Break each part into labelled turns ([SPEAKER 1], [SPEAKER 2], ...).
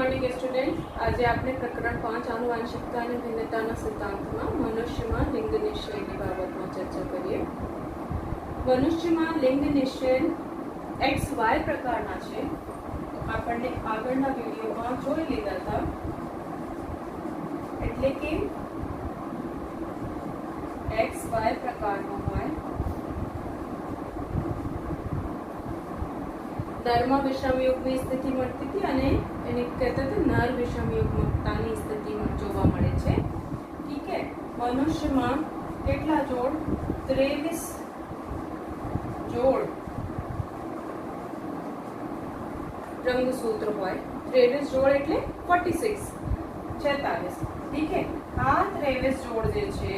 [SPEAKER 1] Morning student. આજે આપણે પ્રકરણ 5 આનુવંશિકતા અને ભિન્નતાના સિદ્ધાંતમાં મનુષ્યમાં લિંગ નિશ્ચયની બાબતમાં ચર્ચા કરીએ। મનુષ્યમાં લિંગ નિશ્ચય XY પ્રકારના છે। આપણને આગળના વિડીયોમાં જોઈ લીધા હતા, એટલે કે XY પ્રકારનો હોય। નરમાં વિષમયુગ્મની સ્થિતિ મળતી હતી અને એને કહેતા હતા નર વિષમયુગ્મતાની સ્થિતિ જોવા મળે છે। ઠીક है। મનુષ્યમાં કેટલા જોડ? 23 જોડ રંગસૂત્ર હોય। 23 જોડ એટલે 46 46। ઠીક है। આ 23 જોડ જે છે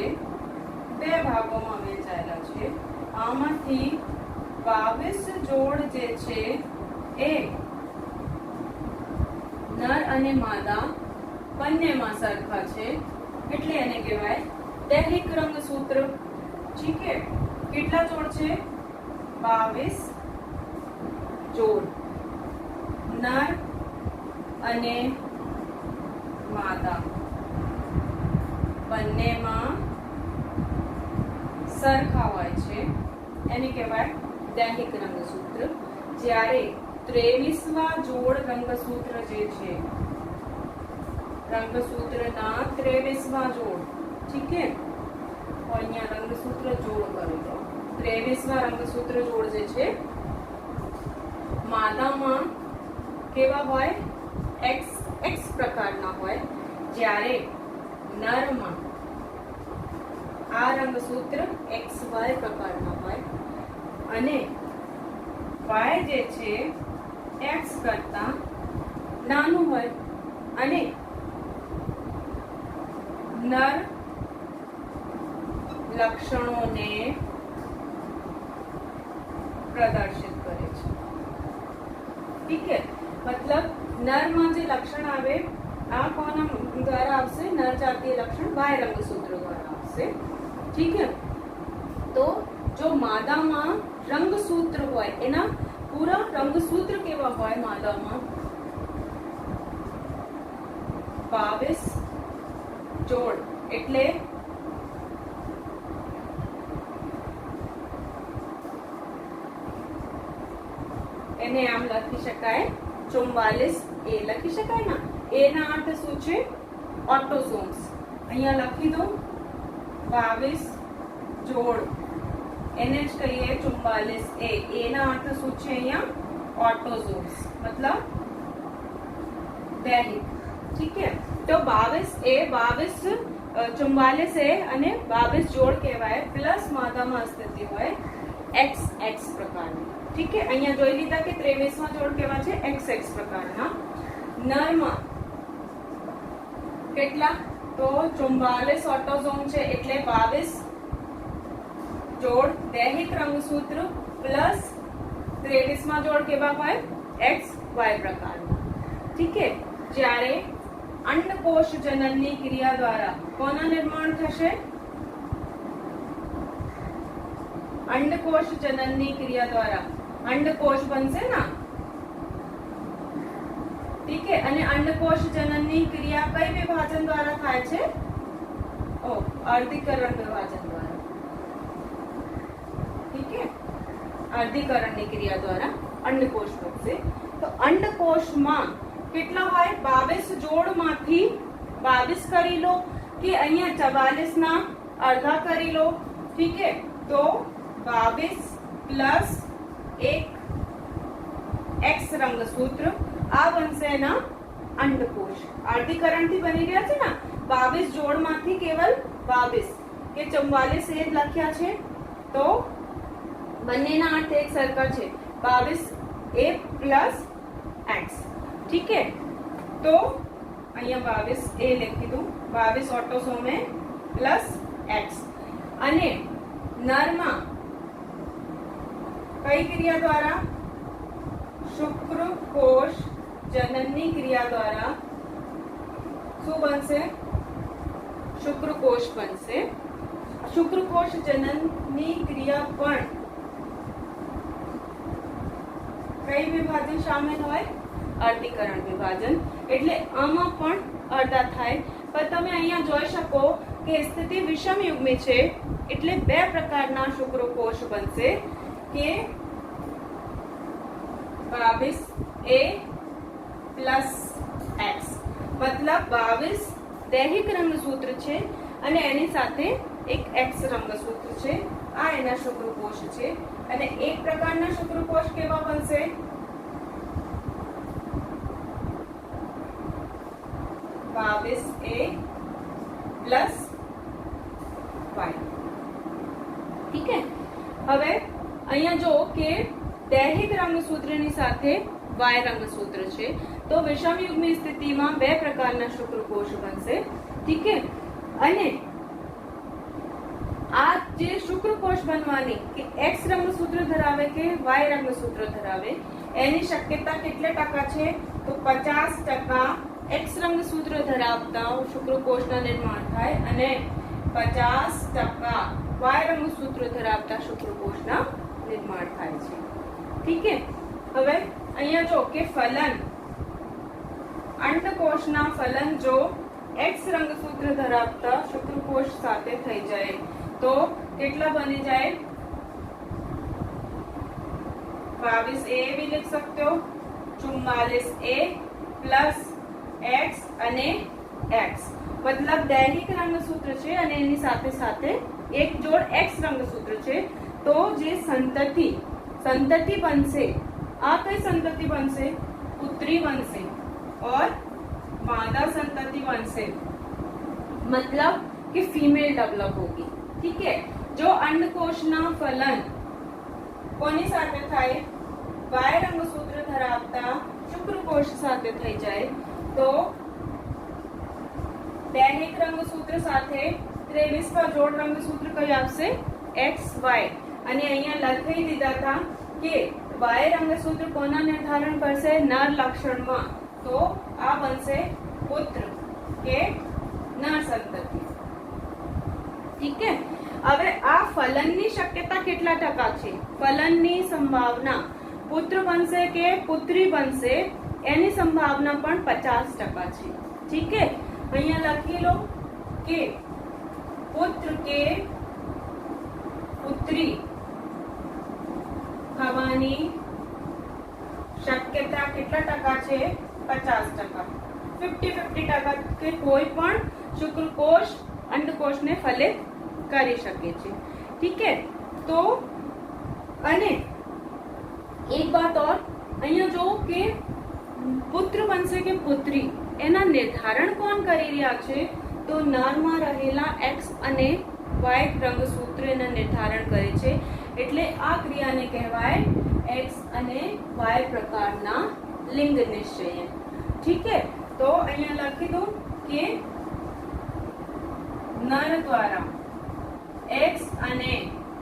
[SPEAKER 1] બે ભાગોમાં વહેંચાયેલા છે। આમાંથી 22 જોડ જે છે એ નર અને માદા બંનેમાં સરખા છે, એટલે એને કહેવાય દૈહિક રંગસૂત્ર। ઠીક है। કેટલા જોડ છે? 22 જોડ નર અને માદા બંનેમાં સરખા હોય છે, એને કહેવાય દૈહિક રંગસૂત્ર। જ્યારે 23વા જોડ રંગસૂત્ર જે છે, રંગસૂત્રના 23વા જોડ, ઠીક है, તો અહીંયા રંગસૂત્ર જોડ કરી દો। 23વા રંગસૂત્ર જોડ જે છે માદામાં કેવા હોય? XX પ્રકારના હોય, જ્યારે નરમાં આ રંગસૂત્ર XY પ્રકારના હોય અને Y જે છે X કરતા નાનું હોય અને નર લક્ષણોને પ્રદર્શિત કરે છે। ઠીક है। मतलब નરમાં જે લક્ષણ આવે આ કોના દ્વારા આવશે? નર જાતીય લક્ષણ Y રંગસૂત્ર દ્વારા આવશે। ઠીક है। તો જો માદામાં રંગસૂત્ર હોય, એના પૂરા રંગસૂત્ર કેવા હોય? માદામાં 22 જોડ, એટલે એને આમ લખી શકાય 44A લખી શકાય ના? એ ના અર્થ શું છે? ઓટોસોમ્સ। અહીંયા લખી દો 22 જોડ, એને જ કહીએ 44A। એના અર્થ શું છે? અહીંયા ઓટોઝોમ્સ, મતલબ દૈહિક। ઠીક है। તો 22A 44A અને 22 જોડ કહેવાય, પ્લસ માદામાં સ્થિતિ હોય XX પ્રકારની। ઠીક है। અહીંયા જોઈ લીધા કે 23માં જોડ કેવા છે? XX પ્રકારના। નરમાં કેટલા? તો 44 ઓટોઝોમ છે, એટલે 22 જોડ દૈહિક રંગસૂત્ર પ્લસ 23માં જોડ કેવા હોય? XY પ્રકારના। ઠીક है। જ્યારે અંડકોષ જનનની ક્રિયા દ્વારા કોના નિર્માણ થશે? અંડકોષ જનનની ક્રિયા દ્વારા અંડકોષ બનશે ના? ઠીક है। અને અંડકોષ જનનની ક્રિયા કઈ વિભાજન દ્વારા થાય છે? અર્ધીકરણ વિભાજન દ્વારા। ઠીક है। અર્ધીકરણની ક્રિયા દ્વારા અંડકોષ બનશે। તો અંડકોષમાં કેટલા હોય? 22 જોડમાંથી 22 કરી લો કે અહીંયા 44 ના અડધા કરી લો। ઠીક है। તો 22 પ્લસ 1 X રંગસૂત્ર આ બનશે એના અંડકોષ। અર્ધીકરણથી બની રહ્યા છે ને 22 જોડમાંથી કેવલ 22 કે 44 એ જ લખ્યા છે, તો બંનેના અર્થ એક સરખા છે, 22A પ્લસ X। ઠીક है। તો અહીંયા 22A લખી દઉં, 22 ઓટોસોમે પ્લસ X। અને નરમાં કઈ ક્રિયા દ્વારા? શુક્રકોષ જનનની ક્રિયા દ્વારા શું બનશે? શુક્રકોષ બનશે। શુક્રકોષ જનનની ક્રિયા પણ કઈ વિભાજન શામેલ હોય? અર્ધીકરણ વિભાજન, એટલે આમાં પણ અડધા થાય. પણ તમે અહીંયા જોઈ શકો કે સ્થિતિ વિષમયુગ્મી છે, એટલે બે પ્રકારના શુક્રકોષ બનશે કે 22A પ્લસ X, મતલબ 22 દૈહિક રંગસૂત્ર છે અને એની સાથે એક X રંગસૂત્ર છે. આ એના શુક્રકોષ છે. અને એક પ્રકારના શુક્રકોષ કેવા બનશે? 22A plus Y. ઠીક है. હવે અહીંયા જો કે દૈહિક રંગસૂત્રની સાથે Y રંગસૂત્ર છે, તો વિષમયુગ્મી સ્થિતિમાં બે પ્રકારના શુક્રકોષ બનશે. ઠીક है. અને આ જે શુક્રકોષ બનવાની કે X રંગસૂત્ર ધરાવે કે Y રંગસૂત્ર ધરાવે, એની શક્યતા કેટલા ટકા છે? તો 50% X રંગસૂત્ર ધરાવતા શુક્રકોષના નિર્માણ થાય અને 50% Y રંગસૂત્ર ધરાવતા શુક્રકોષના નિર્માણ થાય છે. ઠીક है. હવે અહીંયા જો કે ફલન, અંડકોષના ફલન જો X રંગસૂત્ર ધરાવતા શુક્રકોષ સાથે થઈ જાય તો કેટલા બની જાય? 22A भी लिख सकते हो, 44A प्लस X અને X, મતલબ દૈહિક રંગસૂત્ર છે અને એની સાથે સાથે એક જોડ X રંગસૂત્ર છે. તો જે સંતતિ બનશે, આ કઈ સંતતિ બનશે? પુત્રી બનશે और मादा संतति बनसे, मतलब कि फीमेल डेवलप होगी. ठीक है. जो अंडकोषના ફલન કોની સાથે થાય? Y રંગસૂત્ર ધરાવતા શુક્રકોષ સાથે થઈ જાય તો દૈહિક રંગસૂત્ર સાથે 23 જોડ રંગસૂત્ર કઈ આવશે? XY. અને અહીંયા લખી દીધા હતા કે Y રંગસૂત્ર કોના નિર્ધારણ કરશે? નર લક્ષણમાં. તો આ બનશે પુત્ર કે નર સંતતિ. ઠીક है. હવે આ ફલનની શક્યતા કેટલા ટકા છે? ફલનની સંભાવના પુત્ર બનશે કે પુત્રી બનશે એની સંભાવના પણ 50% છે. ઠીક है. અહીંયા લખી લો કે પુત્ર કે પુત્રી થવાની શક્યતા કેટલા ટકા છે? 50%. 50-50% કે કોઈ પણ શુક્રકોષ અંડકોષને ફલિત કરી શકે છે. ઠીક है. તો અને એક બાત और, અહીંયા જો કે પુત્ર બનશે કે પુત્રી એના નિર્ધારણ કોણ કરી રહ્યા છે? તો નરમાં રહેલા X અને Y રંગસૂત્ર એના નિર્ધારણ કરે છે. એટલે આ ક્રિયાને કહેવાય X અને Y પ્રકારના લિંગ નિશ્ચયન. ઠીક है. તો અહીંયા લખી દો કે નર દ્વારા X અને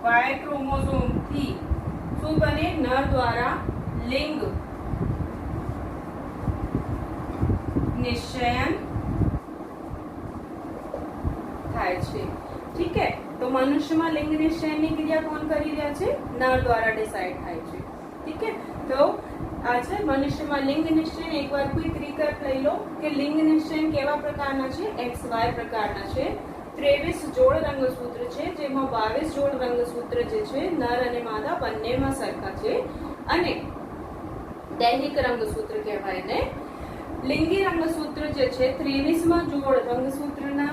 [SPEAKER 1] Y ક્રોમોઝોમ થી શું બને? નર દ્વારા લિંગ નિશ્ચયન થાય છે. ઠીક है. તો મનુષ્યમાં લિંગ નિશ્ચયનની ક્રિયા કોણ કરી રહ્યા છે? નર દ્વારા ડિસાઇડ થાય છે. ઠીક है. તો આ છે મનુષ્યમાં લિંગ નિશ્ચયન. એકવાર ક્વિક રીકેપ લઈ લો કે લિંગ નિશ્ચયન કેવા પ્રકારના છે? XY પ્રકારના છે. 23 જોડ રંગસૂત્ર છે, જેમાં 22 જોડ રંગસૂત્ર જે છે નર અને માદા બંનેમાં સરખા છે. અને દૈહિક રંગસૂત્ર કહેવાય ને. લિંગી રંગસૂત્ર જે છે 23માં જોડ રંગસૂત્રના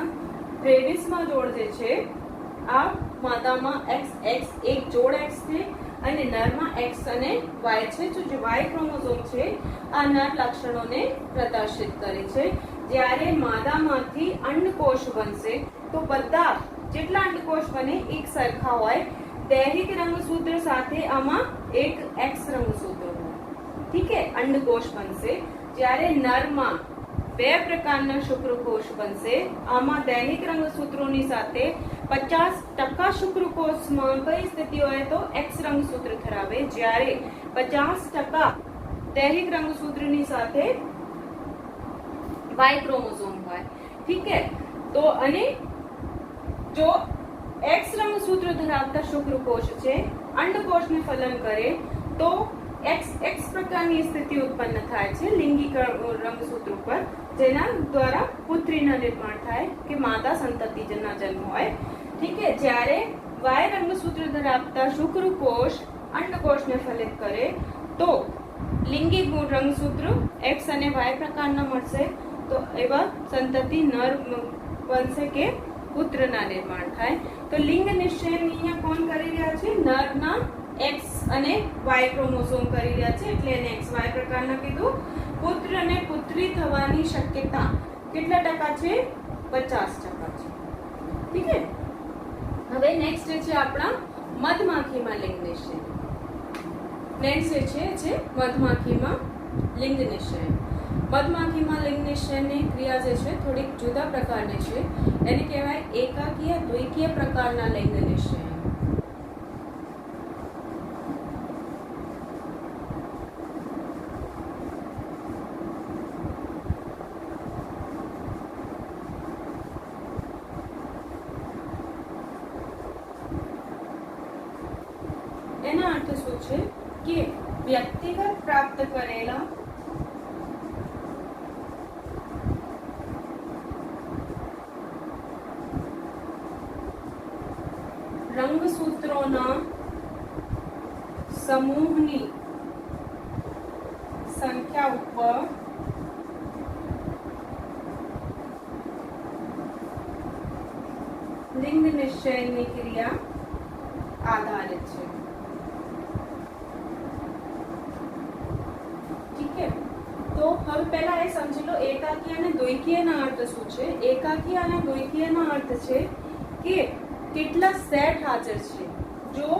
[SPEAKER 1] 23માં જોડ જે છે આ માદામાં XX એક જોડ X છે અને નરમાં X અને Y છે. જો જે Y ક્રોમોઝોમ છે આ નર લક્ષણોને પ્રદર્શિત કરે છે. જ્યારે માદામાંથી અંડકોષ બનશે તો બધા જેટલા અંડકોષ બને એક સરખા હોય. દૈહિક રંગસૂત્ર સાથે આમાં એક X રંગસૂત્ર હોય. ઠીક है. અંડકોષ બનશે. જ્યારે નરમાં બે પ્રકારના શુક્રકોષ બનશે. આમાં દૈહિક રંગસૂત્રોની સાથે 50% શુક્રકોષમાં કઈ સ્થિતિ હોય? તો X રંગસૂત્ર ધરાવે. જ્યારે 50% દૈહિક રંગસૂત્રની સાથે Y ક્રોમોઝોમ હોય. ઠીક है. તો અને જો X રંગસૂત્ર ધરાવતા શુક્રકોષ છે અંડકોષને ફલન કરે તો एक्स प्रकारनी स्थिति उत्पन्न थाय छे लिंगी रंगसूत्र पर, जेना द्वारा पुत्रीना निर्माण थाय के माता संततिना जन्म होय। ठीक है, ज्यारे वाय रंगसूत्र धरावता शुक्रकोष अंडकोषने फलित करे तो लिंगी रंगसूत्र एक्स અને વાય પ્રકારના મળશે, તો એવા સંતતિ નર બનશે કે પુત્રના નિર્માણ થાય। તો લિંગ નિશ્ચય અહીંયા કોણ કરી રહ્યા છે? નરના એક્સ અને વાય ક્રોમોસોમ કરી રહ્યા છે, એટલે એને એક્સ વાય પ્રકારના કીધું। પુત્ર અને પુત્રી થવાની શક્યતા કેટલા ટકા છે? 50% છે। ઠીક છે, હવે નેક્સ્ટ છે આપણા મધમાખીમાં લિંગ નિશ્ચય। નેક્સ્ટ છે મધમાખીમાં લિંગ નિશ્ચય। મધમાખીમાં લિંગ નિશ્ચયની ક્રિયા જે છે થોડીક જુદા પ્રકારની છે, એને કહેવાય એકાકીય દ્વિકીય પ્રકારના લિંગ નિશ્ચય। એના અર્થ શું છે કે વ્યક્તિગત પ્રાપ્ત કરેલા રંગસૂત્રોના સમૂહની સંખ્યા ઉપર લિંગ નિશ્ચયની ક્રિયા આધારિત છે। तो हम पहला ए समझी लो एकाकी અને દ્વૈકીયના અર્થ શું છે। એકાકી અને દ્વૈકીયના અર્થ છે કે કેટલા સેટ હાજર છે। જો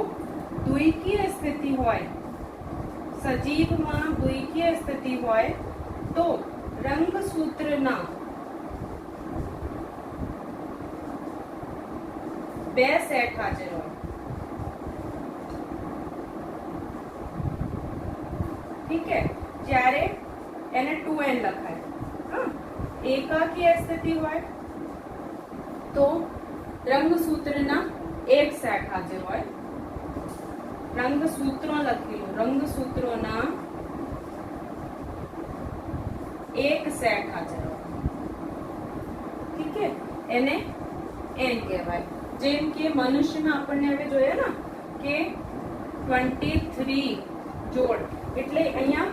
[SPEAKER 1] દ્વૈકીય સ્થિતિ હોય, સજીવમાં દ્વૈકીય સ્થિતિ હોય તો રંગસૂત્રના બે સેટ હાજર હોય। ठीक है, જ્યારે એને 2n લખાય। હા, એકાકી સ્થિતિ હોય તો રંગસૂત્રના એક સેટ હાજર હોય। રંગસૂત્રો લખી લો, રંગસૂત્રોના એક સેટ હાજર હોય। ઠીક है, એને n કહેવાય। જેમ કે મનુષ્યમાં આપણને હવે જોઈએ ને કે 23 જોડ, એટલે અહીંયા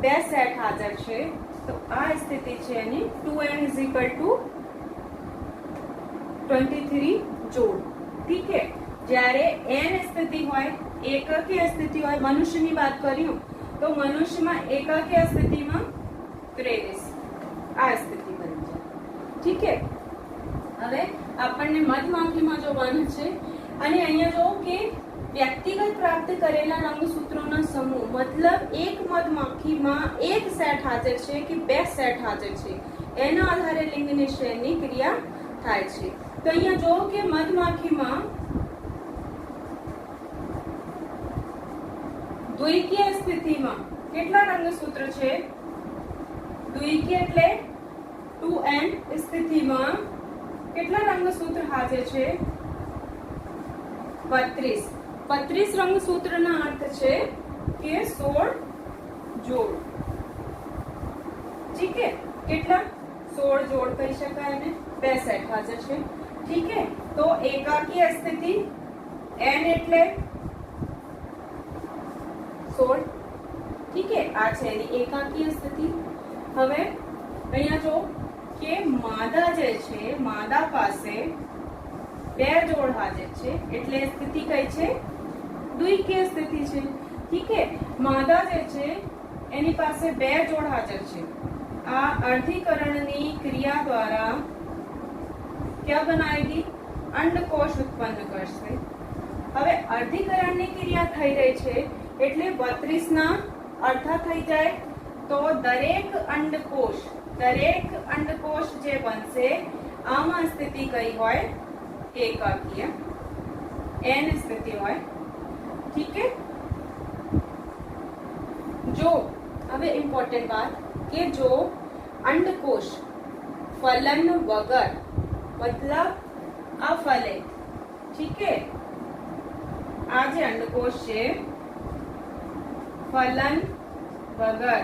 [SPEAKER 1] બે સેટ હાજર છે, તો આ સ્થિતિ છે એની 2n = 23 જોડ। ઠીક है, જ્યારે n સ્થિતિ હોય, એકાકી સ્થિતિ હોય, મનુષ્યની વાત કર્યું તો મનુષ્યમાં એકાકી સ્થિતિમાં 23 આ સ્થિતિ બની જાય। ઠીક है, હવે આપણને મધમાખીમાં જોવાનું છે અને અહીંયા જો કે વ્યક્તિગત પ્રાપ્ત કરેલા રંગસૂત્રોના સમૂહ, मतलब એક મધમાખીમાં એક સેટ હાજર છે કે બે સેટ હાજર છે, એના આધારે લિંગ નિશ્ચયની ક્રિયા થાય છે। તો અહીંયા જો કે મધમાખીમાં દ્વિકીય સ્થિતિમાં કેટલા રંગસૂત્ર છે? દ્વિકીય એટલે 2n સ્થિતિમાં કેટલા રંગસૂત્ર હાજર છે? 32 રંગસૂત્રના અર્થ છે કે 16 જોડ। ઠીક है, કેટલા? 16 જોડ કહી શકાય અને બે સેટ હાજર છે। ઠીક है, તો એકાકી સ્થિતિ n એટલે 16। ઠીક है, આ છે એની એકાકી સ્થિતિ। હવે અહીંયા જો કે માદા જે છે, માદા પાસે બે જોડ હાજર છે, એટલે સ્થિતિ કઈ છે? દ્વિકીય સ્થિતિ છે। ઠીક है, માદા જે છે એની પાસે બે જોડ હાજર છે। આ અર્ધીકરણની ક્રિયા દ્વારા क्या बनाएगी? અંડકોષ ઉત્પન્ન કરશે। હવે અર્ધીકરણની ક્રિયા થઈ રહી છે એટલે 32 ના અડધા થઈ જાય તો દરેક અંડકોષ જે બનશે આમાં સ્થિતિ કઈ હોય? એકાકીય n સ્થિતિ હોય। ठीक है, जो હવે ઇમ્પોર્ટન્ટ વાત કે જો અંડકોષ ફલન વગર, मतलब અફલિત, ठीक है, આ જે અંડકોષ છે फलन वगर,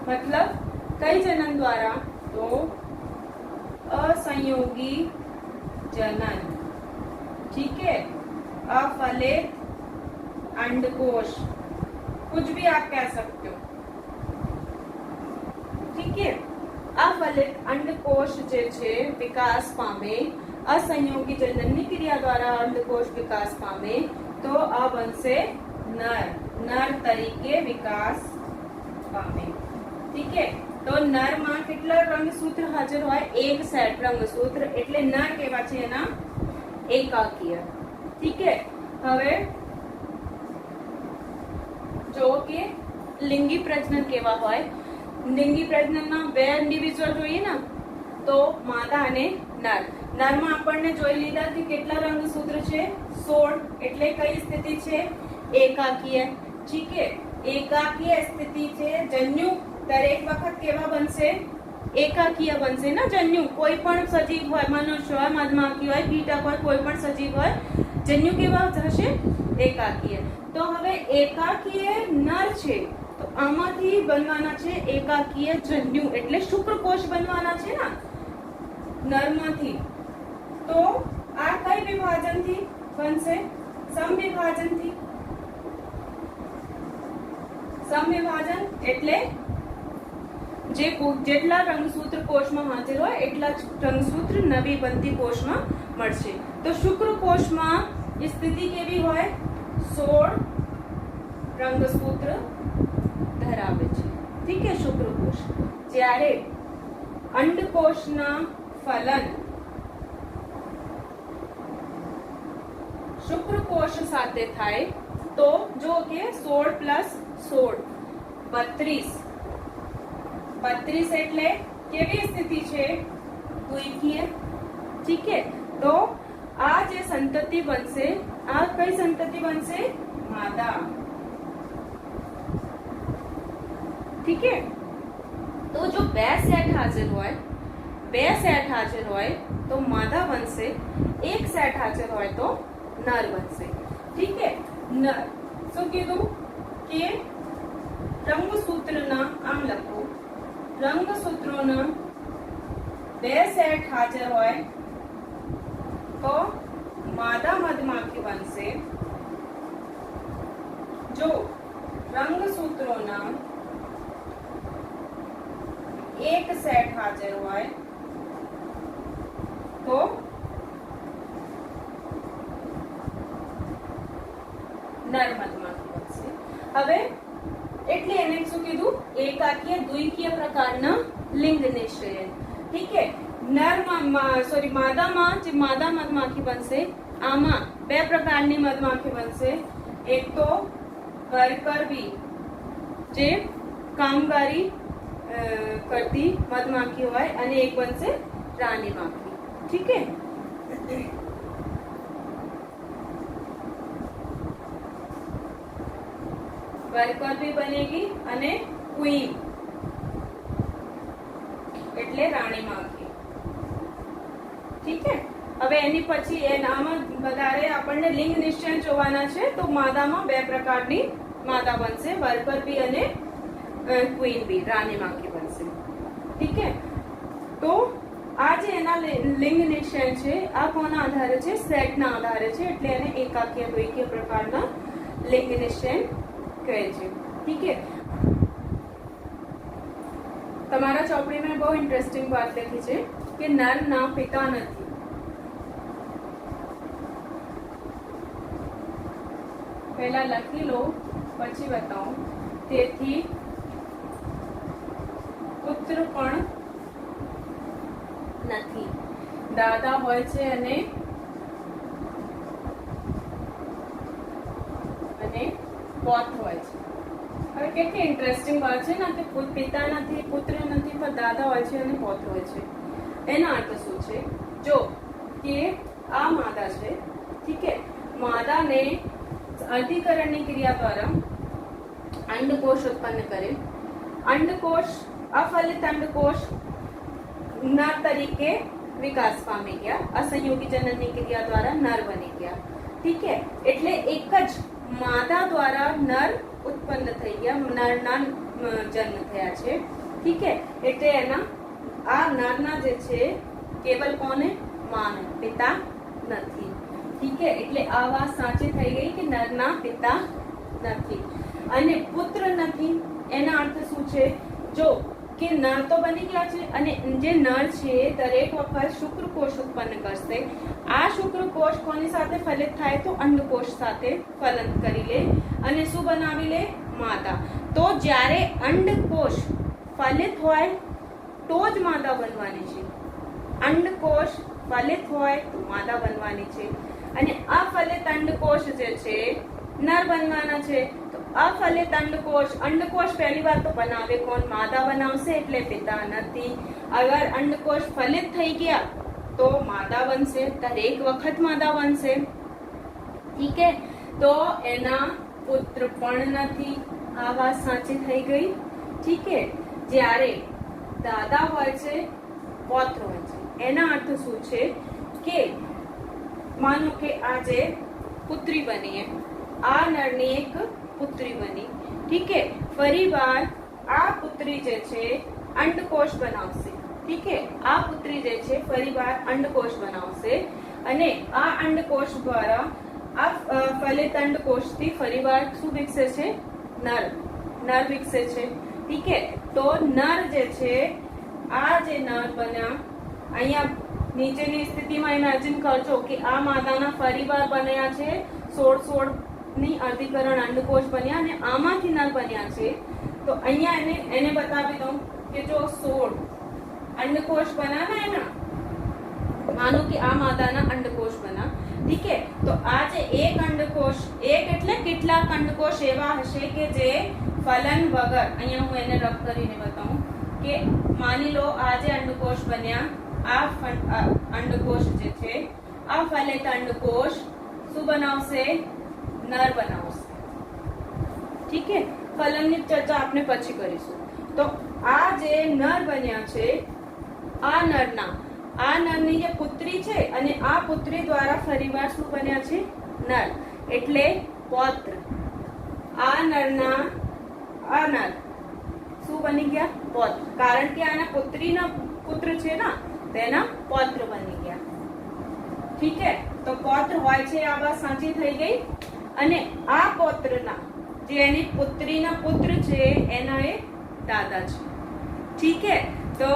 [SPEAKER 1] मतलब कई जनन द्वारा, तो असंयोगी जनन, ठीक है, अफलित अंडकोश, कुछ भी आप कह सकते हो, ठीक है। अफलित अंडकोश जे छे विकास पामे, असंयोगी जनननी क्रिया द्वारा अंडकोश विकास पामे, तो आ बनसे नर, नर तरीके विकास पामे, ठीक है। तो नर में કેટલા રંગસૂત્ર હાજર હોય? એક સેટ રંગસૂત્ર, એટલે નર કેવા છે એના એકાકીય, ठीक है। હવે જો કે લિંગી પ્રજનન કેવા હોય? લિંગી પ્રજનનમાં બે ઇન્ડિવિડ્યુઅલ જોઈએ ને, તો માદા અને નર। નરમાં આપણને જોઈ લીધા કે કેટલા રંગસૂત્ર છે? 16, એટલે કઈ સ્થિતિ છે? એકાકીય, ठीक है। એકાકીય સ્થિતિ છે। જન્યુ દરેક વખત કેવા બનશે? એકાકીય બનશે ને જન્યુ। કોઈ પણ સજીવ હોય, મનુષ્ય હોય, મધમાખી હોય, કીટક હોય, કોઈ પણ સજીવ હોય, જન્યુ કેવા થશે? એકાકીય। તો હવે એકાકીય નર છે, તો આમાંથી બનવાના છે એકાકીય જન્યુ, એટલે શુક્રકોશ બનવાના છે ને નરમાંથી। તો આ કઈ વિભાજનથી બનશે? સમવિભાજનથી। સમવિભાજન એટલે જેટલા રંગસૂત્ર કોષમાં હાજર હોય એટલા જ રંગસૂત્ર નવી બનતી કોષમાં મળશે। તો શુક્રકોષમાં સ્થિતિ કેવી હોય? 16 રંગસૂત્ર ધરાવે છે, ठीक है, શુક્રકોષ। જ્યારે અંડકોષના ફલન શુક્રકોષ સાથે થાય, તો જો કે 16 + 16 32, 32 એટલે કેવી સ્થિતિ છે? દ્વિકીય, ठीक है। તો આ જે સંતતિ બનશે, આ કઈ સંતતિ બનશે? માદા, ठीक है। तो जो બે સેટ હાજર હોય, બે સેટ હાજર હોય તો માદા બનશે, એક સેટ હાજર હોય તો નર બનશે, ठीक है। નર શું કીધું કે રંગસૂત્રના, આમ લખો, રંગસૂત્રોના બે સેટ હાજર હોય તો માદા મધમાખી બનશે। જો રંગસૂત્રોના એક સેટ હાજર હોય તો નર મધમાખી બનશે। હવે એટલે એને શું કીધું? એકાકીય દ્વિકીય પ્રકારના લિંગ નિશ્ચયન, ठीक है। માદામાં જે માદા મધમાખી બનશે, આમાં બે પ્રકારની મધમાખી બનશે। એક તો વર્કર બી, જે કામગીરી કરતી મધમાખી હોય, અને એક બનશે રાની માખી, ठीक है। વર્કર બી બનેગી અને ક્વીન એટલે રાણી માખી, ठीक है। હવે એની પછી એનામાં વધારે આપણને લિંગ નિશ્ચય જોવાના છે, તો માદામાં બે પ્રકારની માદા બનશે, વર્કર બી અને ક્વીન બી, રાની માખી બનશે, ठीक है। તો આ જે એના લિંગ નિશ્ચય છે, આ કોના આધારે છે? સેટના આધારે છે, એટલે એને એકાકીય દ્વિકીય પ્રકારના લિંગ નિશ્ચય કહે છે, ठीक है। તમારા ચોપડીમાં બહુ ઇન્ટરેસ્ટિંગ વાત લખી છે કે નરના પિતા નથી। પહેલા લખી લો પછી બતાવો। તેથી પુત્ર પણ નથી, દાદા હોય છે અને પોત હોય છે। હવે કેટલી ઇન્ટરેસ્ટિંગ વાત છે ને કે પિતા નથી, પુત્ર નથી, પણ દાદા હોય છે અને પોત હોય છે। એના અર્થ શું છે? જો કે આ માદા છે, ठीक है। માદાને અર્ધીકરણની ક્રિયા દ્વારા અંડકોશ ઉત્પન્ન કરે। અંડકોશ, અફલિત અંડકોશ નર તરીકે વિકાસ પામી ગયા, અસંયોગી જનનની ક્રિયા દ્વારા નર બની ગયા, ठीक है। એટલે એક જ માદા દ્વારા નર ઉત્પન્ન થઈ ગયા, નરના જન્મ થયા છે. ઠીક હે, એટલે એના આ નરના જે છે કેવલ કોને? માને, પિતા નથી. ઠીક હે, એટલે આ વાત સાચી થઈ ગઈ કે નરના પિતા નથી. અને પુત્ર નથી એના અર્થ શું છે? જો કે નર તો બની ગયા છે અને જે નર છે દરેક વખત શુક્રકોષ ઉત્પન્ન કરશે. આ શુક્રકોષ કોની સાથે ફલિત થાય? તો અંડકોષ સાથે ફલન કરી લે અને શું બનાવી લે? માદા. તો જ્યારે અંડકોષ ફલિત હોય તો જ માદા બનવાની છે. અંડકોષ ફલિત હોય તો માદા બનવાની છે અને અફલિત અંડકોષ જે છે નર બનવાના છે. તો અફલિત અંડકોષ પહેલી વાર તો બનાવે કોણ? માદા બનાવશે, એટલે પિતા નથી. અગર અંડકોષ ફલિત થઈ ગયા તો માદા બનશે, દરેક વખત માદા બનશે. ઠીક હે, તો એના પુત્ર પણ નથી. આ વાત સાચી થઈ ગઈ. ઠીક હે, જ્યારે દાદા હોય છે, પૌત્ર હોય છે, એના અર્થ શું છે કે માનો કે આજે પુત્રી બની, આ નરની એક પુત્રી બની. ઠીક હે, ફરી વાર આ પુત્રી જે છે અંડકોષ બનાવશે. ઠીક હે, આ પુત્રી જે છે ફરી વાર અંડકોષ બનાવશે અને આ અંડકોષ દ્વારા આ ફલિત અંડકોષથી ફરી વાર શું વિકસે છે? નર વિકસે છે. ઠીક હે, તો નર જે છે, આ જે નર બન્યા, અહીંયા નીચેની સ્થિતિમાં ઇમેજિન કરજો કે આ માદાના ફરી વાર બન્યા છે 16 ની અર્ધીકરણ અંડકોષ બન્યા અને આમાંથી નર બન્યા છે. તો અહીંયા એને બતાવી દઉં કે જો 16 અંડકોષ બના ને એના, માનો કે આ માદાના અંડકોષ બના. ઠીક હે, તો આ જે એક અંડકોષ, એક એટલે કેટલાક અંડકોષ એવા હશે કે જે ફલન વગર, અહીંયા હું એને રફ કરીને બતાવું કે માની લો આ જે અંડકોષ બન્યા, આ અંડકોષ જે છે આ ફલિત અંડકોષ શું બનાવશે? નર બનાવશે. ઠીક હે, ફલનની ચર્ચા આપણે પછી કરીશું. તો આ જે નર બન્યા છે, આ નરની જે પુત્રી છે અને આ પુત્રી દ્વારા ફરીવાર શું બન્યા છે? નર, એટલે પૌત્ર. આ નર શું બની ગયા? પૌત્ર. કારણ કે આના પુત્રીના પુત્ર છે ને, તેના પૌત્ર બની ગયા. ઠીક હે, તો પૌત્ર હોય છે, આ વાત સાચી થઈ ગઈ. અને આ પૌત્રના જે એની પુત્રીના પુત્ર છે એના એ દાદા છે. ઠીક હે, તો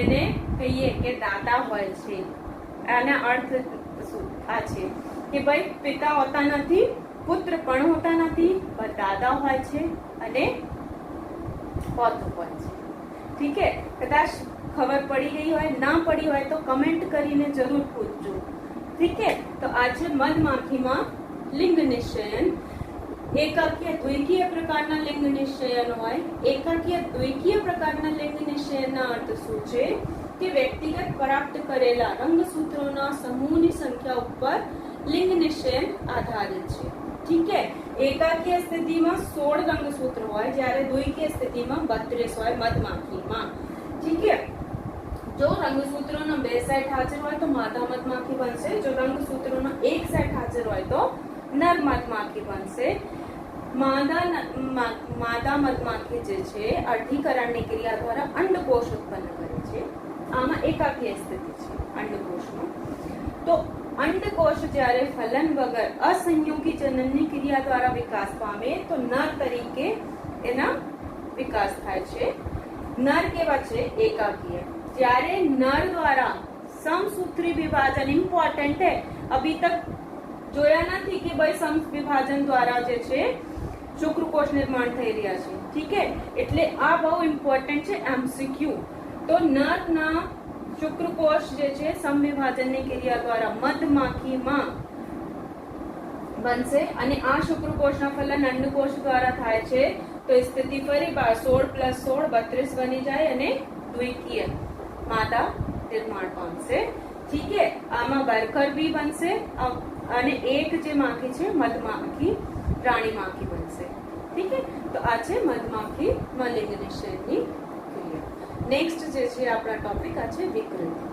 [SPEAKER 1] એને કહીએ કે દાદા હોય છે. આના અર્થ શું આ છે કે ભાઈ પિતા હોતા નથી, પુત્ર પણ હોતા નથી, પણ દાદા હોય છે અને પૌત્ર હોય છે. ઠીક હે, કદાચ ખબર પડી ગઈ હોય, ના પડી હોય તો કમેન્ટ કરીને જરૂર પૂછજો. ઠીક હે, તો આજે મધમાખીમાં લિંગ નિશ્ચયન, એકાકીય દ્વિકીય પ્રકારના લિંગ નિશ્ચયન હોય. એકાકીય દ્વિકીય પ્રકારના લિંગ નિશ્ચયનના અર્થ શું છે કે વ્યક્તિગત પ્રાપ્ત કરેલા રંગસૂત્રોના સમૂહની સંખ્યા ઉપર લિંગ નિશ્ચયન આધારિત છે. ઠીક હે, એકાકીય સ્થિતિમાં 16 રંગસૂત્ર હોય, જ્યારે દ્વિકીય સ્થિતિમાં 32 હોય મધમાખીમાં. ઠીક હે, જો રંગસૂત્રોના 2 સેટ હાજર હોય તો માદા મધમાખી બનશે. જો રંગસૂત્રોના 1 સેટ હાજર હોય તો નર મધમાખી બનશે. માદા મધમાખી જે છે અર્ધીકરણની ક્રિયા દ્વારા અંડકોષ ઉત્પન્ન કરે છે. આમાં એકાકીય સ્થિતિ છે અંડકોષમાં. તો અંડકોષ જ્યારે ફલન વગર અસંયોગી જનનની ક્રિયા દ્વારા વિકાસ પામે તો નર તરીકે એના વિકાસ થાય છે. નર કેવા છે? એકાકીય. જ્યારે નર દ્વારા समसूत्री विभाजन इम्पोर्टेंट है. अभी तक જોયા નથી કે ભાઈ સમ વિભાજન દ્વારા જે છે શુક્રકોષ નિર્માણ થઈ રહ્યા છે. ઠીક હે, એટલે આ બહુ ઇમ્પોર્ટન્ટ છે એમસીક્યુ. તો નરના શુક્રકોષ જે છે સમ વિભાજનની ક્રિયા દ્વારા મધમાખીમાં બનશે અને આ શુક્રકોષના ફલન અંડકોષ દ્વારા થાય છે. તો સ્થિતિ ફરી 16 + 16 32 બની જાય અને દ્વિકીય માદા નિર્માણ પામશે. ઠીક હે, આમાં વર્કર બી બનશે અને એક જે માખી છે મધમાખી રાણી માખી બનશે. ઠીક હે, તો આ છે મધમાખી મલિંગ નિશ્ચયની ક્રિયા. નેક્સ્ટ જે છે આપણા ટોપિક આ છે વિકૃતિ.